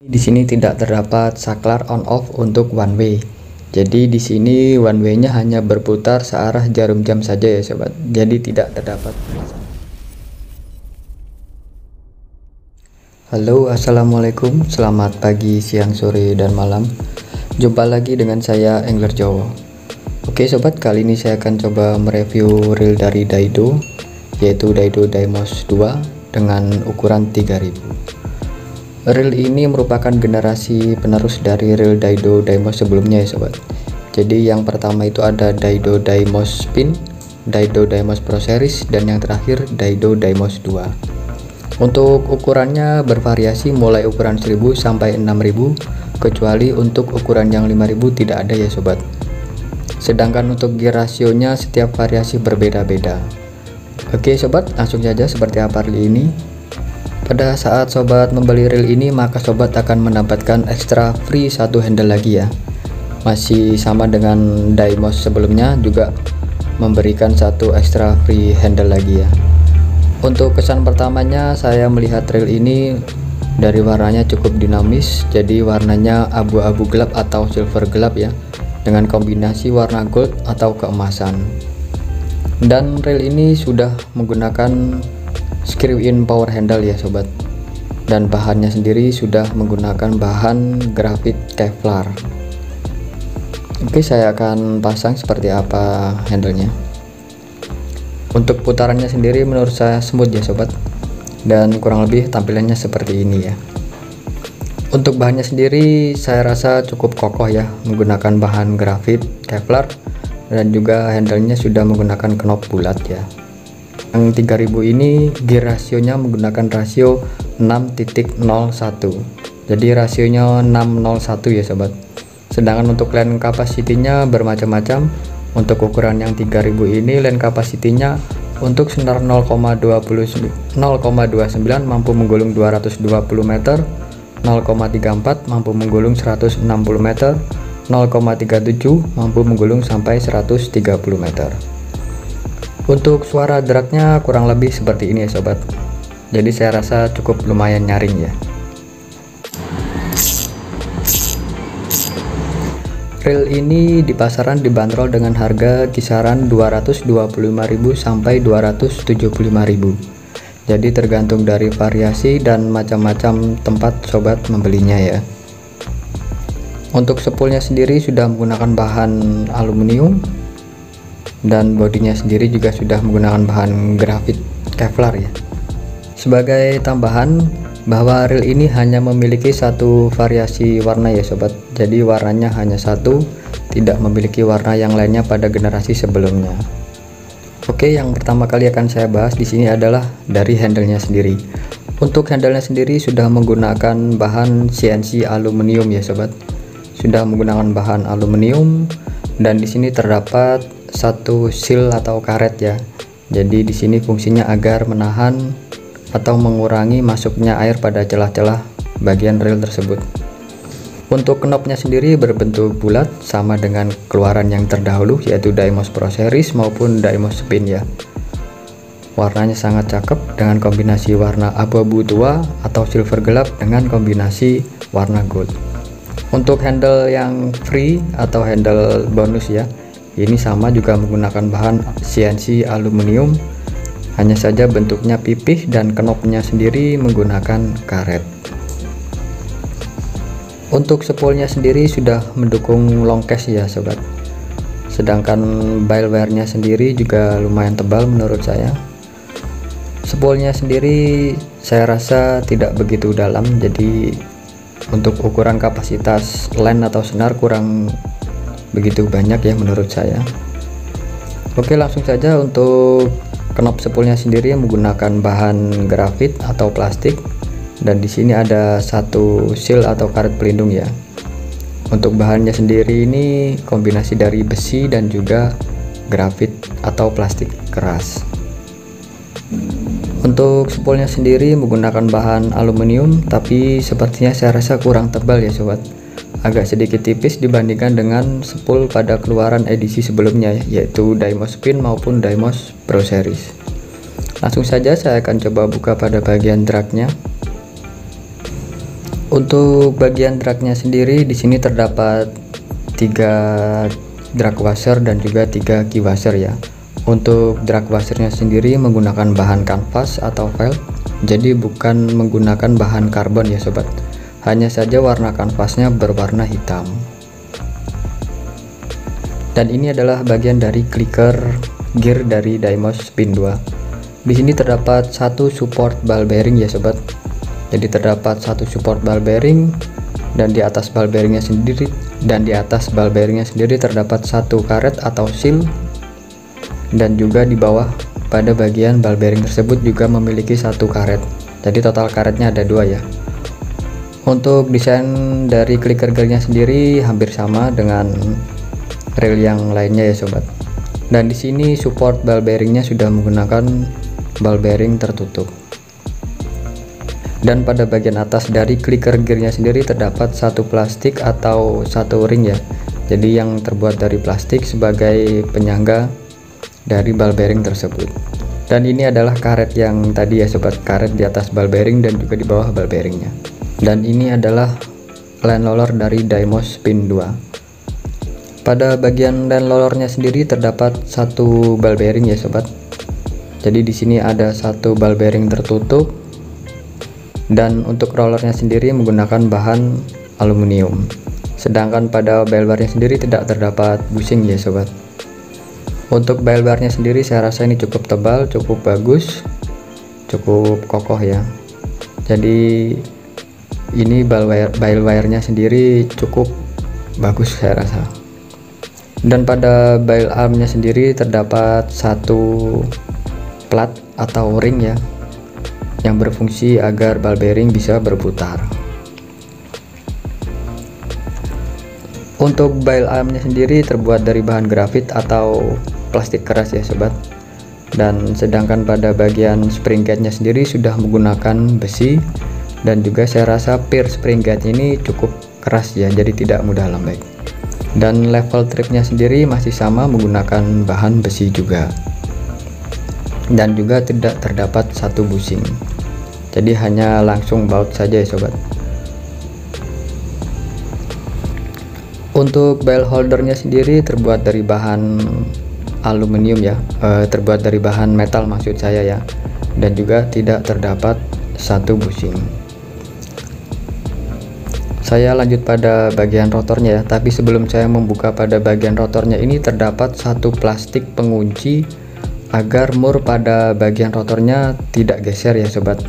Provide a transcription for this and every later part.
Di sini tidak terdapat saklar on off untuk one way. Jadi di sini one way-nya hanya berputar searah jarum jam saja ya sobat. Jadi tidak terdapat. Halo, assalamualaikum. Selamat pagi, siang, sore, dan malam. Jumpa lagi dengan saya Angler Jowo. Oke sobat, kali ini saya akan coba mereview reel dari Daido, yaitu Daido Daimos 2 dengan ukuran 3000. Reel ini merupakan generasi penerus dari reel Daido Daimos sebelumnya ya sobat. Jadi yang pertama itu ada Daido Daimos Spin, Daido Daimos Pro Series, dan yang terakhir Daido Daimos 2. Untuk ukurannya bervariasi mulai ukuran 1000 sampai 6000, kecuali untuk ukuran yang 5000 tidak ada ya sobat. Sedangkan untuk gear rasionya setiap variasi berbeda-beda. Oke sobat, langsung saja seperti apa reel ini. Pada saat sobat membeli reel ini, maka sobat akan mendapatkan ekstra free satu handle lagi ya. Masih sama dengan Daimos sebelumnya, juga memberikan satu ekstra free handle lagi ya. Untuk kesan pertamanya, saya melihat reel ini dari warnanya cukup dinamis. Jadi warnanya abu-abu gelap atau silver gelap ya, dengan kombinasi warna gold atau keemasan. Dan reel ini sudah menggunakan screw in power handle ya sobat, dan bahannya sendiri sudah menggunakan bahan grafit Kevlar. Oke, saya akan pasang seperti apa handlenya. Untuk putarannya sendiri menurut saya smooth ya sobat, dan kurang lebih tampilannya seperti ini ya. Untuk bahannya sendiri saya rasa cukup kokoh ya, menggunakan bahan grafit Kevlar, dan juga handlenya sudah menggunakan knop bulat ya. Yang 3000 ini gear rasionya menggunakan rasio 6.01, jadi rasionya 601 ya sobat. Sedangkan untuk lane capacity-nya bermacam-macam. Untuk ukuran yang 3000 ini lane capacity-nya untuk senar 0,29 mampu menggulung 220 meter, 0,34 mampu menggulung 160 meter, 0,37 mampu menggulung sampai 130 meter. Untuk suara dragnya kurang lebih seperti ini ya sobat. Jadi saya rasa cukup lumayan nyaring ya. Reel ini di pasaran dibanderol dengan harga kisaran 225.000 sampai 275.000. Jadi tergantung dari variasi dan macam-macam tempat sobat membelinya ya. Untuk spoolnya sendiri sudah menggunakan bahan aluminium, dan bodinya sendiri juga sudah menggunakan bahan grafit Kevlar ya. Sebagai tambahan, bahwa reel ini hanya memiliki satu variasi warna ya sobat. Jadi warnanya hanya satu, tidak memiliki warna yang lainnya pada generasi sebelumnya. Oke, yang pertama kali akan saya bahas di sini adalah dari handlenya sendiri. Untuk handlenya sendiri sudah menggunakan bahan CNC aluminium ya sobat. Sudah menggunakan bahan aluminium, dan di sini terdapat satu seal atau karet ya. Jadi di sini fungsinya agar menahan atau mengurangi masuknya air pada celah-celah bagian reel tersebut. Untuk knopnya sendiri berbentuk bulat sama dengan keluaran yang terdahulu, yaitu Daimos Pro Series maupun Daimos Spin ya. Warnanya sangat cakep dengan kombinasi warna abu-abu tua atau silver gelap dengan kombinasi warna gold. Untuk handle yang free atau handle bonus ya, ini sama juga menggunakan bahan CNC aluminium, hanya saja bentuknya pipih dan knopnya sendiri menggunakan karet. Untuk spoolnya sendiri sudah mendukung long cast ya sobat. Sedangkan bail wire-nya sendiri juga lumayan tebal menurut saya. Spoolnya sendiri saya rasa tidak begitu dalam, jadi untuk ukuran kapasitas lane atau senar kurang begitu banyak ya menurut saya. Oke, langsung saja. Untuk knop spoolnya sendiri menggunakan bahan grafit atau plastik, dan di sini ada satu seal atau karet pelindung ya. Untuk bahannya sendiri ini kombinasi dari besi dan juga grafit atau plastik keras. Untuk spoolnya sendiri menggunakan bahan aluminium, tapi sepertinya saya rasa kurang tebal ya sobat. Agak sedikit tipis dibandingkan dengan spool pada keluaran edisi sebelumnya ya, yaitu Daimos Spin maupun Daimos Pro Series. Langsung saja saya akan coba buka pada bagian dragnya. Untuk bagian dragnya sendiri di sini terdapat 3 drag washer dan juga 3 key washer ya. Untuk drag washernya sendiri menggunakan bahan kanvas atau felt, jadi bukan menggunakan bahan karbon ya sobat. Hanya saja warna kanvasnya berwarna hitam. Dan ini adalah bagian dari clicker gear dari Deimos Spin 2. Di sini terdapat satu support ball bearing ya sobat. Jadi terdapat satu support ball bearing, dan di atas ball bearingnya sendiri terdapat satu karet atau seal, dan juga di bawah pada bagian ball bearing tersebut juga memiliki satu karet. Jadi total karetnya ada 2 ya. Untuk desain dari clicker gearnya sendiri hampir sama dengan reel yang lainnya ya sobat. Dan di sini support ball bearingnya sudah menggunakan ball bearing tertutup. Dan pada bagian atas dari clicker gearnya sendiri terdapat satu plastik atau satu ring ya. Jadi yang terbuat dari plastik sebagai penyangga dari ball bearing tersebut. Dan ini adalah karet yang tadi ya sobat, karet di atas ball bearing dan juga di bawah ball bearingnya. Dan ini adalah line roller dari Deimos Spin 2. Pada bagian line rollernya sendiri terdapat satu ball bearing ya sobat. Jadi di sini ada satu ball bearing tertutup. Dan untuk rollernya sendiri menggunakan bahan aluminium. Sedangkan pada bell barnya sendiri tidak terdapat bushing ya sobat. Untuk bell barnya sendiri saya rasa ini cukup tebal, cukup bagus, cukup kokoh ya. Jadi ini ball wire-nya sendiri cukup bagus saya rasa. Dan pada bell armnya sendiri terdapat satu plat atau ring ya, yang berfungsi agar ball bearing bisa berputar. Untuk bell armnya sendiri terbuat dari bahan grafit atau plastik keras ya sobat. Dan sedangkan pada bagian spring gate-nya sendiri sudah menggunakan besi, dan juga saya rasa pir spring gate ini cukup keras ya, jadi tidak mudah lembek. Dan level tripnya sendiri masih sama menggunakan bahan besi juga. Dan juga tidak terdapat satu bushing, jadi hanya langsung baut saja ya sobat. Untuk bell holdernya sendiri terbuat dari bahan aluminium ya, terbuat dari bahan metal maksud saya ya, dan juga tidak terdapat satu bushing. Saya lanjut pada bagian rotornya ya, tapi sebelum saya membuka pada bagian rotornya ini terdapat satu plastik pengunci agar mur pada bagian rotornya tidak geser ya sobat.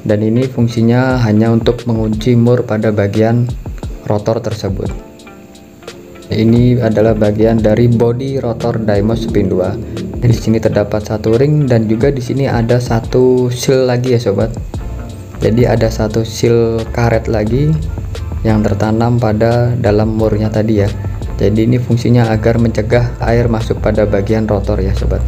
Dan ini fungsinya hanya untuk mengunci mur pada bagian rotor tersebut. Ini adalah bagian dari bodi rotor Deimos Spin 2. Di sini terdapat satu ring, dan juga di sini ada satu seal lagi ya sobat. Jadi ada satu seal karet lagi yang tertanam pada dalam murnya tadi ya. Jadi ini fungsinya agar mencegah air masuk pada bagian rotor ya sobat.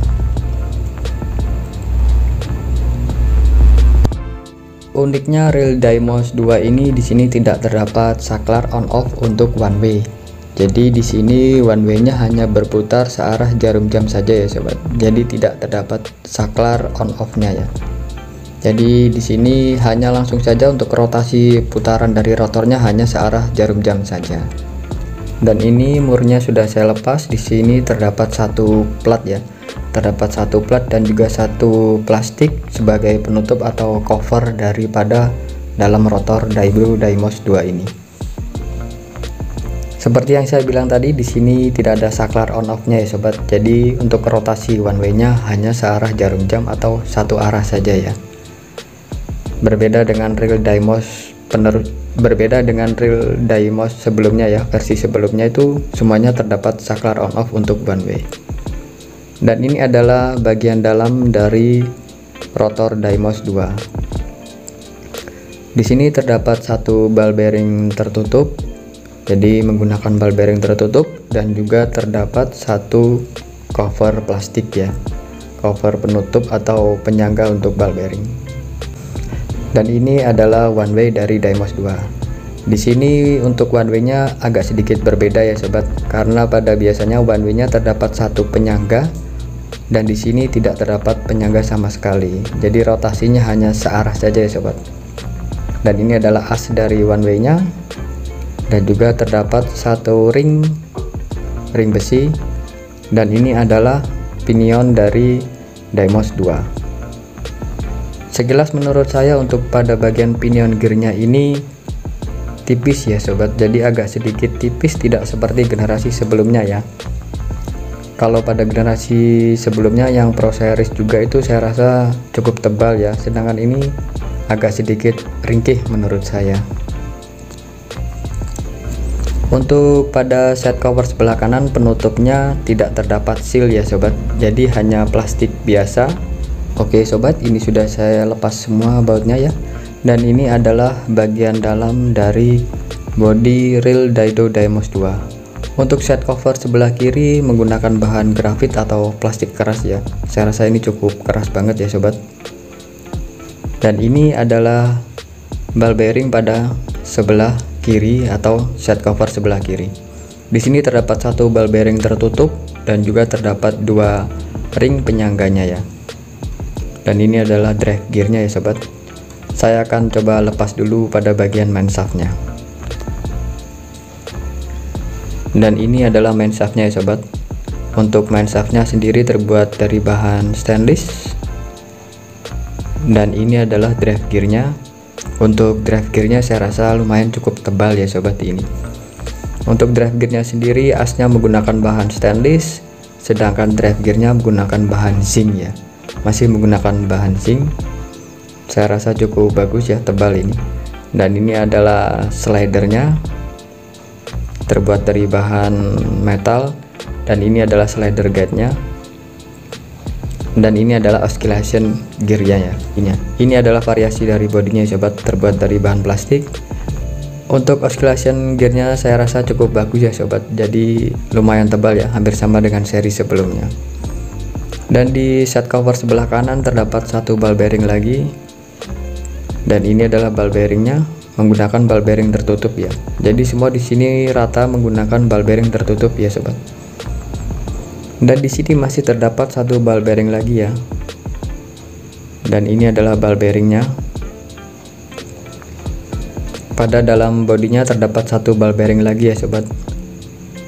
Uniknya reel Deimos 2 ini di sini tidak terdapat saklar on off untuk one way. Jadi di sini one way-nya hanya berputar searah jarum jam saja ya sobat. Jadi tidak terdapat saklar on off-nya ya. Jadi di sini hanya langsung saja untuk rotasi putaran dari rotornya hanya searah jarum jam saja. Dan ini murnya sudah saya lepas. Di sini terdapat satu plat ya. Terdapat satu plat dan juga satu plastik sebagai penutup atau cover daripada dalam rotor Deimos 2 ini. Seperti yang saya bilang tadi, di sini tidak ada saklar on off-nya ya sobat. Jadi untuk rotasi one way-nya hanya searah jarum jam atau satu arah saja ya. Berbeda dengan reel Deimos sebelumnya ya, versi sebelumnya itu semuanya terdapat saklar on off untuk one way. Dan ini adalah bagian dalam dari rotor Deimos 2. Di sini terdapat satu ball bearing tertutup, jadi menggunakan ball bearing tertutup, dan juga terdapat satu cover plastik ya, cover penutup atau penyangga untuk ball bearing. Dan ini adalah one way dari Deimos 2. Di sini untuk one way-nya agak sedikit berbeda ya sobat, karena pada biasanya one way-nya terdapat satu penyangga, dan di sini tidak terdapat penyangga sama sekali. Jadi rotasinya hanya searah saja ya sobat. dan ini adalah as dari one way nya, dan juga terdapat satu ring besi, dan ini adalah pinion dari Deimos 2. Sekilas menurut saya untuk pada bagian pinion gearnya ini tipis ya sobat, jadi agak sedikit tipis, tidak seperti generasi sebelumnya ya. Kalau pada generasi sebelumnya yang Pro Series juga itu saya rasa cukup tebal ya, sedangkan ini agak sedikit ringkih menurut saya. Untuk pada set cover sebelah kanan penutupnya tidak terdapat seal ya sobat, jadi hanya plastik biasa. Oke sobat, ini sudah saya lepas semua bautnya ya, dan ini adalah bagian dalam dari body reel Daido Deimos 2. Untuk set cover sebelah kiri menggunakan bahan grafit atau plastik keras ya, saya rasa ini cukup keras banget ya sobat. Dan ini adalah ball bearing pada sebelah kiri atau set cover sebelah kiri. Di sini terdapat satu ball bearing tertutup dan juga terdapat dua ring penyangganya ya. Dan ini adalah drive gearnya ya sobat. Saya akan coba lepas dulu pada bagian main shaftnya. Dan ini adalah main shaftnya ya sobat. Untuk main shaftnya sendiri terbuat dari bahan stainless. Dan ini adalah drive gearnya. Untuk drive gearnya saya rasa lumayan cukup tebal ya sobat ini. Untuk drive gearnya sendiri asnya menggunakan bahan stainless, sedangkan drive gearnya menggunakan bahan zinc ya, masih menggunakan bahan zinc. Saya rasa cukup bagus ya, tebal ini. Dan ini adalah slidernya, terbuat dari bahan metal, dan ini adalah slider guide-nya. Dan ini adalah oscillation gearnya ya. Ini adalah variasi dari bodinya sobat, terbuat dari bahan plastik. Untuk oscillation gearnya saya rasa cukup bagus ya sobat, jadi lumayan tebal ya, hampir sama dengan seri sebelumnya. Dan di set cover sebelah kanan terdapat satu ball bearing lagi, dan ini adalah ball bearingnya menggunakan ball bearing tertutup ya. Jadi semua di sini rata menggunakan ball bearing tertutup ya sobat. Dan di sini masih terdapat satu ball bearing lagi ya. Dan ini adalah ball bearingnya. Pada dalam bodinya terdapat satu ball bearing lagi ya sobat.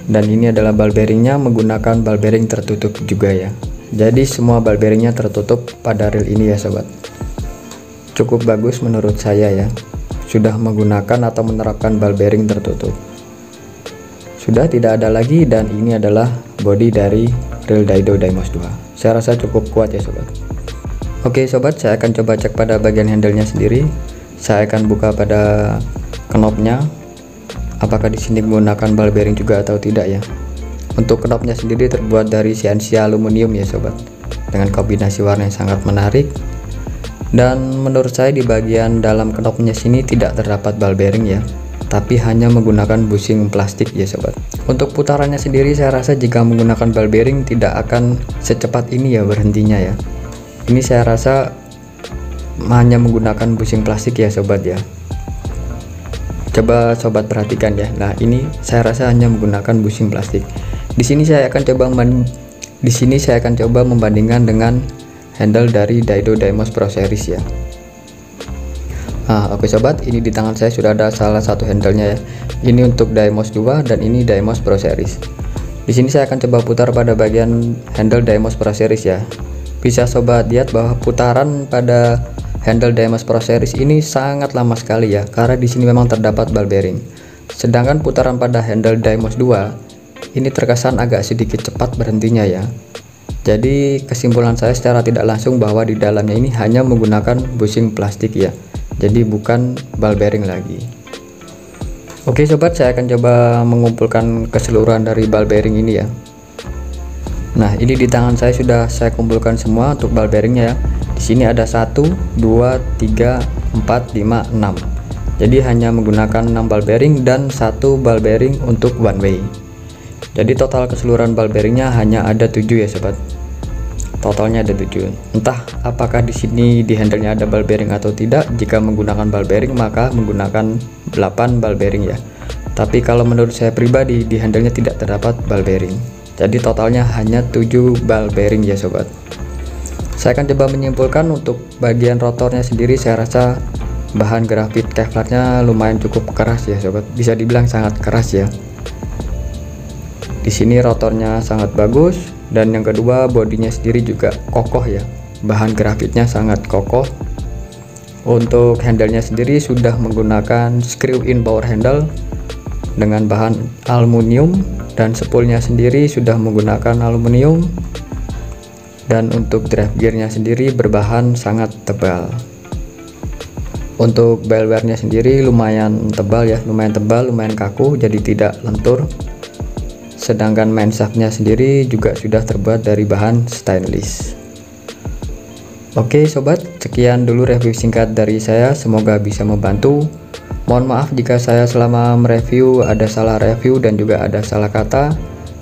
Dan ini adalah ball bearingnya menggunakan ball bearing tertutup juga ya. Jadi semua ball bearingnya tertutup pada reel ini ya sobat. Cukup bagus menurut saya ya, sudah menggunakan atau menerapkan ball bearing tertutup. Sudah tidak ada lagi, dan ini adalah body dari reel Daido Deimos 2. Saya rasa cukup kuat ya sobat. Oke sobat, saya akan coba cek pada bagian handle-nya sendiri. Saya akan buka pada knopnya, apakah di sini menggunakan ball bearing juga atau tidak ya. Untuk knopnya sendiri terbuat dari CNC aluminium ya sobat, dengan kombinasi warna yang sangat menarik. Dan menurut saya di bagian dalam knopnya sini tidak terdapat ball bearing ya, tapi hanya menggunakan bushing plastik ya sobat. Untuk putarannya sendiri saya rasa jika menggunakan ball bearing tidak akan secepat ini ya berhentinya ya. Ini saya rasa hanya menggunakan bushing plastik ya sobat ya. Coba sobat perhatikan ya. Nah, ini saya rasa hanya menggunakan bushing plastik. Di sini saya akan coba membandingkan dengan handle dari Daido Deimos Pro Series ya. Oke sobat, ini di tangan saya sudah ada salah satu handle-nya ya. Ini untuk Deimos 2 dan ini Deimos Pro Series. Di sini saya akan coba putar pada bagian handle Deimos Pro Series ya. Bisa sobat lihat bahwa putaran pada handle Deimos Pro Series ini sangat lama sekali ya, karena di sini memang terdapat ball bearing. Sedangkan putaran pada handle Deimos 2 ini terkesan agak sedikit cepat berhentinya ya. Jadi kesimpulan saya secara tidak langsung bahwa di dalamnya ini hanya menggunakan bushing plastik ya, jadi bukan ball bearing lagi. Oke sobat, saya akan coba mengumpulkan keseluruhan dari ball bearing ini ya. Nah, ini di tangan saya sudah saya kumpulkan semua untuk ball bearingnya ya. Di sini ada 1, 2, 3, 4, 5, 6. Jadi hanya menggunakan 6 ball bearing dan 1 ball bearing untuk one way. Jadi total keseluruhan ball bearingnya hanya ada 7 ya sobat. Totalnya ada 7. Entah apakah di sini di handle-nya ada ball bearing atau tidak. Jika menggunakan ball bearing maka menggunakan 8 ball bearing ya. Tapi kalau menurut saya pribadi di handle-nya tidak terdapat ball bearing. Jadi totalnya hanya 7 ball bearing ya sobat. Saya akan coba menyimpulkan untuk bagian rotornya sendiri saya rasa bahan grafit Kevlarnya lumayan cukup keras ya sobat, bisa dibilang sangat keras ya. Di sini rotornya sangat bagus, dan yang kedua bodinya sendiri juga kokoh ya, bahan grafitnya sangat kokoh. Untuk handle-nya sendiri sudah menggunakan screw in power handle dengan bahan aluminium, dan spoolnya sendiri sudah menggunakan aluminium, dan untuk drive gearnya sendiri berbahan sangat tebal. Untuk bell-wearnya sendiri lumayan tebal ya, lumayan kaku, jadi tidak lentur. Sedangkan main shaftnya sendiri juga sudah terbuat dari bahan stainless. Oke sobat, sekian dulu review singkat dari saya, semoga bisa membantu. Mohon maaf jika saya selama mereview ada salah review dan juga ada salah kata.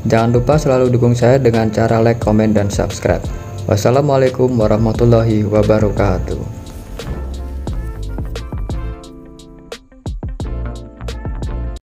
Jangan lupa selalu dukung saya dengan cara like, komen, dan subscribe. Wassalamualaikum warahmatullahi wabarakatuh.